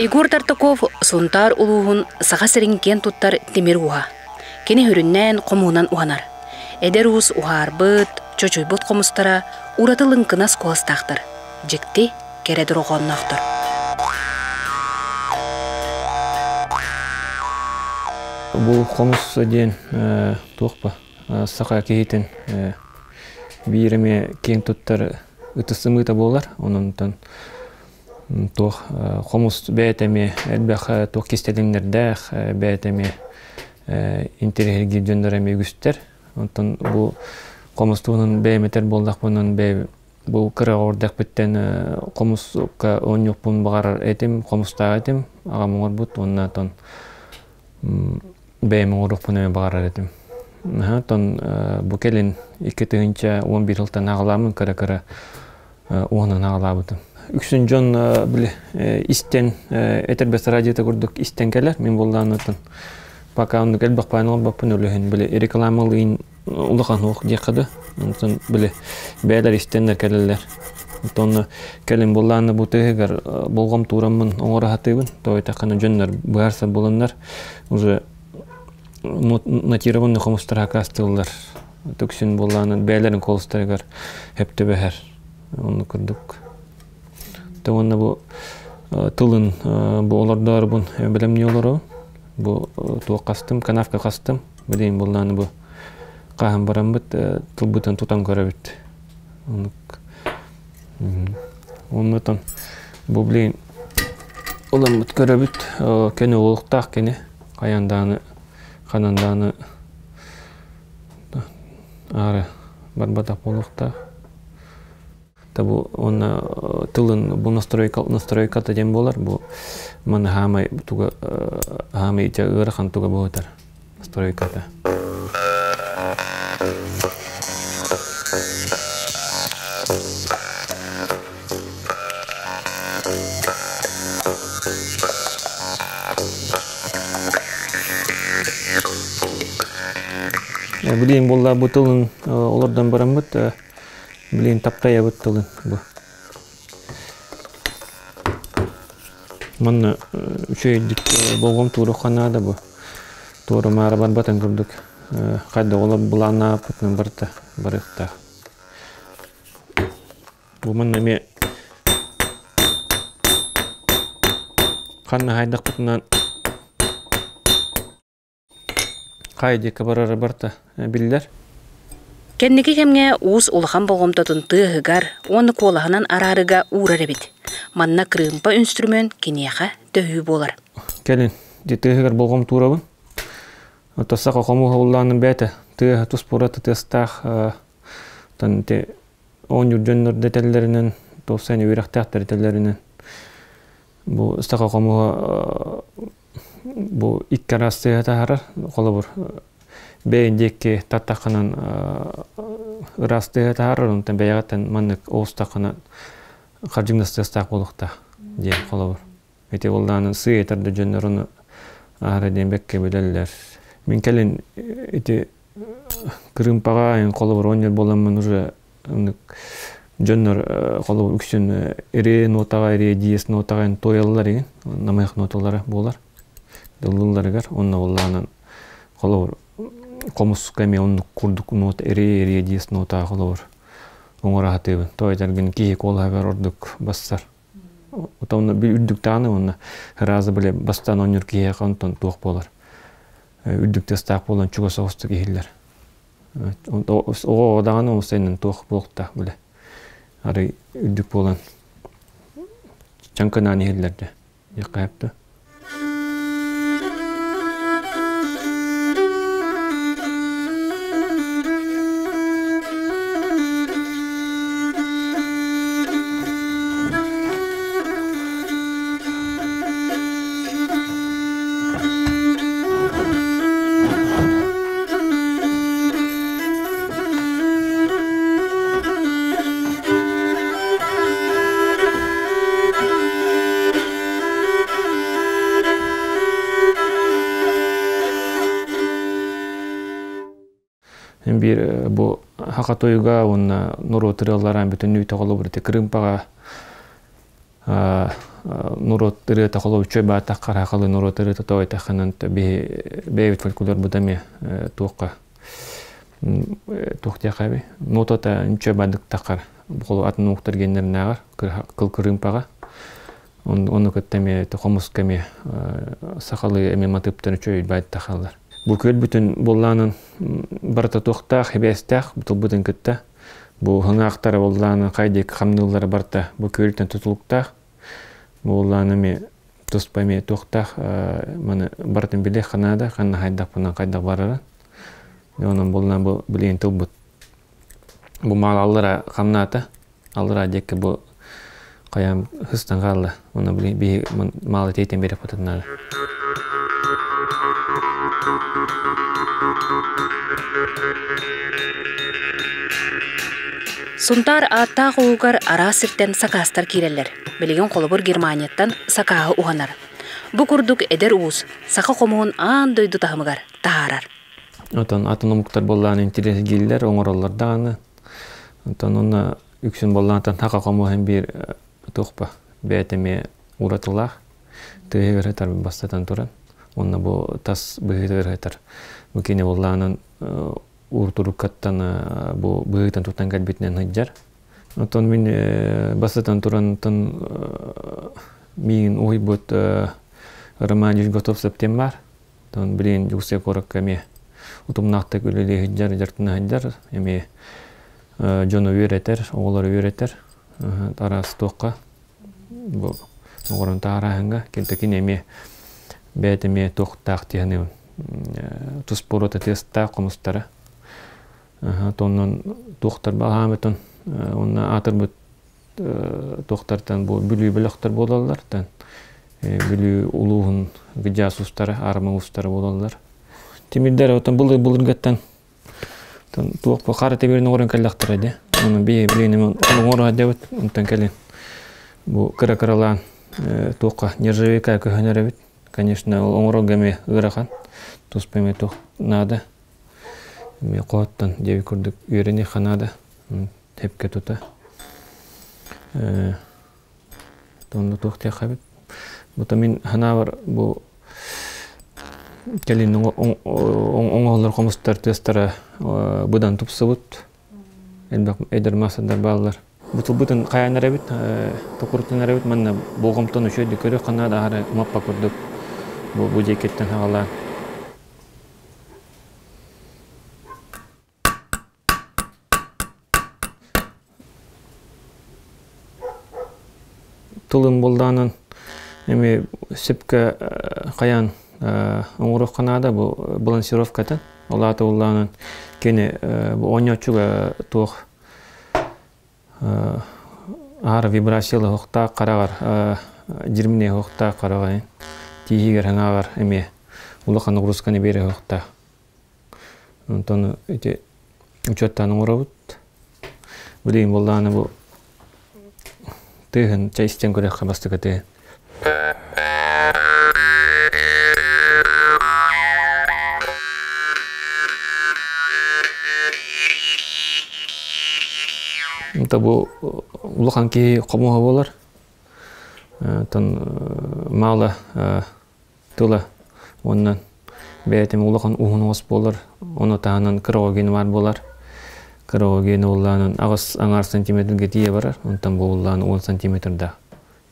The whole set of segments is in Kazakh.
Игорь Тартаков сунтар улуғын саға сірінген туттар темір уға. Кені хүріннен қомуынан уғанар. Эдер уыз уғарбыт, чочойбыт қомыстара уратылын кынас қоластақтыр. Жекті кередір оғаннақтыр. Бұл қомыс ден тоқпа. Сақа кейтін бейіріме кен туттар ұтысымыта болар. Онын тоқ қомыс бәйтәме әлбәқ тоқ кестеліңдердәқ бәйтәме интерегерге жөндірәме үгістер. Онтан бұл қомыс туғының бәйметер болдақ бұнын бұл кірі ордақ біттен қомысқа он жоқ бұн бағарар әтім, қомыстағы әтім, ағам оңыр бұд, оннан бәйме орық бұнаме бағарар әтім. Бұл кәлін 2-11 жылтан ағыламын кірі-кірі оңын ағылабыдым. Үксін жон истен әтербәс радиота көрдік истен кәлер, мен болдан өтін. Пока оны кәлбақ пайын ол бапын өліген. Рекламалығын ұлыған оқ деқіді. Бәйлер истенлер кәлелер. Оны кәлін болданы бұтығығар болғам турамын оңыра хатығын. Той тақаны жөнлер бұғарса болынлар. Уже натированны қомыстар хақастығылар. Үксін болданы бәйлерін қолыстарығар әпті бәхәр. Оны көрдік. Тауанна бұл тылын бұл олардар бұн білім не олары. Бұл туа қастым, канавка қастым. Білейін болданы бұл қағын барам бұд, тыл бұтын тұтан көрі бұд. Онытан бұл білейін олан бұд көрі бұд. Кәне олықтақ кәне қаянданы, қананданы ары барбатақ олықтақ. Табу он тылын бұл настройката дем болар, бұл маны хамай туга хамай итя ырхан туга болотар настройката. Білейін болла бұл тылын олардан барам бұд, білейін таптая бұд тылын бұл. Манна үшейдік болғым туры қанада бұл. Туры мары бар батын көрдік. Қайды олар бұлана бұтын барықта. Бұл манна ме қанна хайдақ бұтынан қайдекі барары барта білдер. Кеннеки кемге уус улахан болғымтатын тыгыгар, оны колаханан арарыга уурар эбит. Манна крымпа инструмент кинеха төхүү болар. Келин, де тыгыгар болғым турабын. Тосақа қому ғылланын бәті, тыгыға тұс бұраты тыстақ, те 10 жөннөр детеллерінен, тоқсайны үйрақтақтар детеллерінен. Бұл стақа қомуға бұл иккар астыға тағарар, қолы бұр. Бәйіндекке таттақынан ұрастыға тағарар, онтан бәйғаттан маннық оғыстақынан қаржыңдастық болықта дей қолы бұр. Өте олданын сы етірді жөннөр оны ағыры ден бәкке бөлелілер. Мен кәлін өте кірімпаға қолы бұр 10 ел боламын уже жөннөр қолы бұр үксін эре нотаға, эре диес нотаға тоялылар еген, намайық ноталары болар. Дылыларығар, онына олданын қолы бұр Комус кәме оны күрдік нота, эре диес нотаға қолы бұр. Оңыра хатыбын. Той тәрген кейі қолға бәр ордық бастар. Отауына бір үддік тағаны, оны разы біле бастан оныр кейі қантон тоқ болар. Үддікті стақ болан чуға соғысты кейілер. Оға одағаны осайынан тоқ болықтақ біле. Ары үддік болан чанкананы елдерді. Еқайыпты. bir bu Hakatoyuga onunla nuru tırılaran bütün nüyte kolu bir Kırımpaga nuru tırı takolu çöbe atakar hakalı nuru tırı tatoy takhanan bir beyit folklor budami tuqa tuqtiya qabi nota ta çöbe dik takar bu atın muhtar genlerin ağır kıl Kırımpaga onu kötemi toxomus kemi sakalı emi matıptını çöy bayt takallar. Bu köl bütün bollanın barta toxtaq hebestaq bu bütün kitta bu hыңақтары bollanın qaydik hamnılları barta bu költen tutuluqtaq bollanı mi tuspami toxtaq mana bartın bile xanada xanna haydaq buna qaydaq barara onun bollan bu bilen tılbut bu mal allara xamnata allara dekki bu qayam hıstan qallı ona bir malı teyten berip atınlar. Suntar аттақ уғығар ара сірттен сақастар керелер. Білеген қолыбыр Германияттан сақағы уғанар. Бұ күрдік әдер уыз, сақы қомуын аң дөйді тағымығар, тағарар. Атын ұмықтар болған интерес келілер, оңыралар дағаны. Оны үксін болған тақа қомуын бір тұқпа бәтіме ұратылақ. Түйегер әтар бастатан тұран. Оны бұл тас бұғытығыр әтар. Бүкене болғанын уртурукаттан бу быйтан тутан калбитнен хаджар. Отон мен басатан турантан мин ойбот роман готов септембр. Тон билен юксе корак кеме. Утумнакта күлеле хаджар жартына хаджар. Эме жону үйретер, оголор үйретер. Тарас тоққа. Бу оғырын тағарағанға. Келтекин эме бәтеме тоқтақ тияны. Туспорота теста комустара. Тоннан тоқтар бағаметон, онна атыр бұт тоқтартан бүлі біліқтар болалар, бүлі ұлуғын гыджасустары, армы ұстары болалар. Темірдер отан бұлыргаттан тоқпа қары теберін оғырын кәліқтар әді. Оның білейінім оңыр әдеуіт, онтан кәлін. Бұл кіра-кіралан тоққа нержавейка көхінер әбіт. Конечно, оңыр өгеме ұғырақан, тұспайме тоқ нады. Мен қоғаттан деуі көрдік үйрені қанады, тепке тұта. Тонды тоқтия қабет. Бұта мен хана бар бұл кәлін оңғалар қомыстар тестары бұдан тұпсы бұд. Әдір масадар балылар. Бұтын қаяңар әбет, тұқыртынар әбет, манна болғымтан үшөйді көрі қанады ағары маппа көрдік. Бұл жекеттен ағалар. Тулым болданын эми сепке каян оңурук канада бу балансировката олаты болданын кене бу оньочуга тух ар вибрациялы хокта карагар жирмине хокта карагай тигер хангар эми улахан нагрузканы бере хокта онтон эти учеттан оңурубут билин болданы бу тыгын частен көрек қабастыға тыгын. Бұл ұлыған кей қомуға болар. Малы тұлы онынан бәйтім ұлыған ұғын оғыз болар. Оны тағынан кірогені бар болар. Кырогені олланын ағыз аңар сантиметрге тие барар, онтан бұл олланын 10 сантиметрда.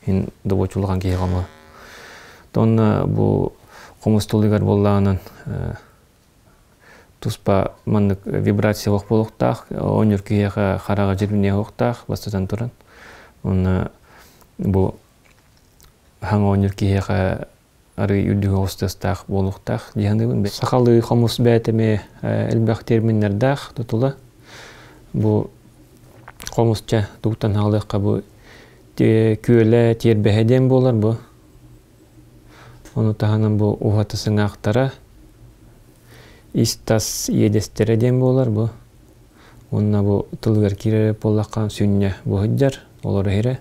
Хин добочулған кей қамы. Тонна бұл қомыс тұлығар болланын туспа мандық вибрация оқ болуқтақ, оныр кейеға қараға жербіне оқтақ, бастатан тұран. Онна бұл хаңа оныр кейеға ары үрдігі оғыстастақ болуқтақ. Сақалы қомыс бәтіме әлбәқ терминлердақ тұтылы. Бұл қомысча тұқтан халыққа бұл көлі тербәхеден болар бұл. Оны тағанын бұл ұғатысын ақтара истас едестереден болар бұл. Онына бұл тұлғар керері болаққан сүнне бұл хүджар, олар әрі.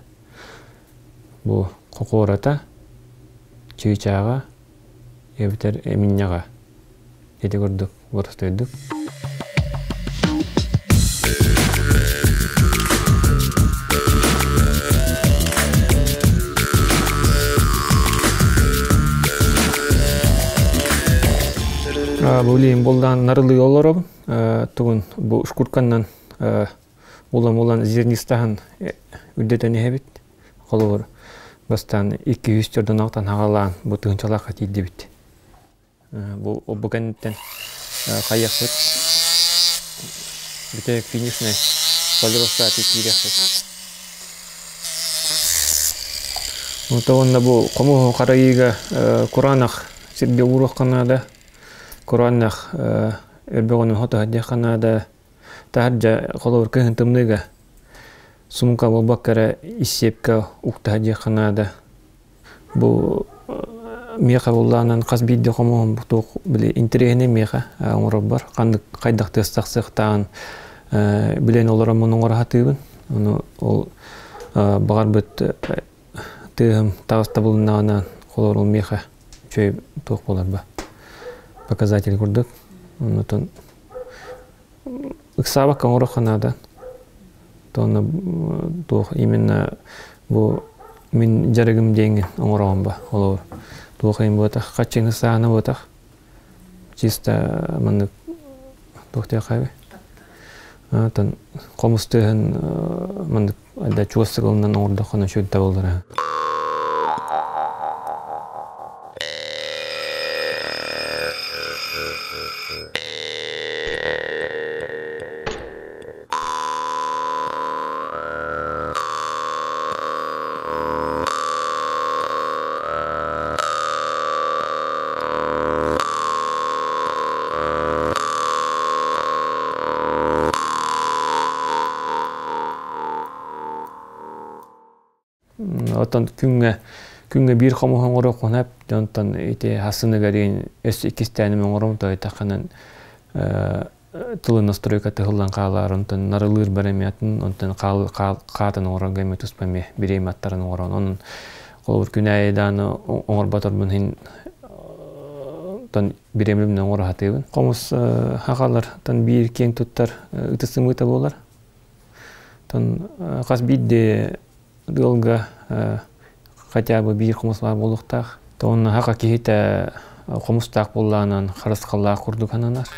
Бұл қоқората, чүйчаға, ебітер әмінняға. Еді көрдік, бұрыстойдық. Buliyim boldan narılı olarak tuğun bu şkurkandan olan zirnistahan üddeteni hebit olur. Bastan 200 jordan ağtan hağalan bu tığınçalak atıydı bit. Bu obuganitten kayak bit. Bitek finish ne? Balırostati kirek bit. Unutağında bu komu karayiga Kur'anak sirbe uruq kanada Kur'anak erbeğinin hota hadiye kanada taharja kolor kehintımlıga sumka bu bakara isepka ukta hadiye kanada bu miqa bullanan qasbidde komu bu bile interehne miqa umurbar kandık kaydak testaqsıqtan bilen olaram onun rahatыбын onu ol bağar bit tığım tağısta bulunağına kolor olmaya çöy toq bolar ba. Показатель kurduk. Ondan ıksabak kan oraqanada. Tona toq именно bu min jaragım dengin oğram ba olur. Toqayım bu ta qaçın sahna bu ta. Чисто manık toqtaya qaybe. Atan qomustuğun manık ada çuğasıqından orada qana şöyle tabollar. Atan künge bir kamuhan oraq konap dantan ite hasını garin S2 oram ta taqanan tılın настройка tığılan qalar ontan narılır baramiatın ontan qatan oran gaymetus pame bireymatların oran onun qolur günaydan onar batar bunhin tan biremlimden orahatыбын qomus haqalar tan bir keng tuttar ıtısımıta bolar tan qasbidde долго хотя бы bir qomuslар болуқтақ тоны хақа кейті қомустақ болланан қарысқалла құрдық ананар.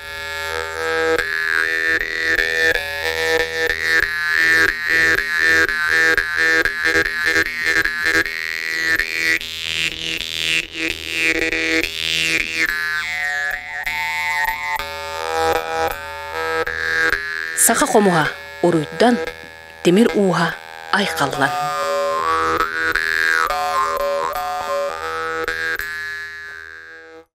Сақа қомуға ұруйдан темір уға айқаллан.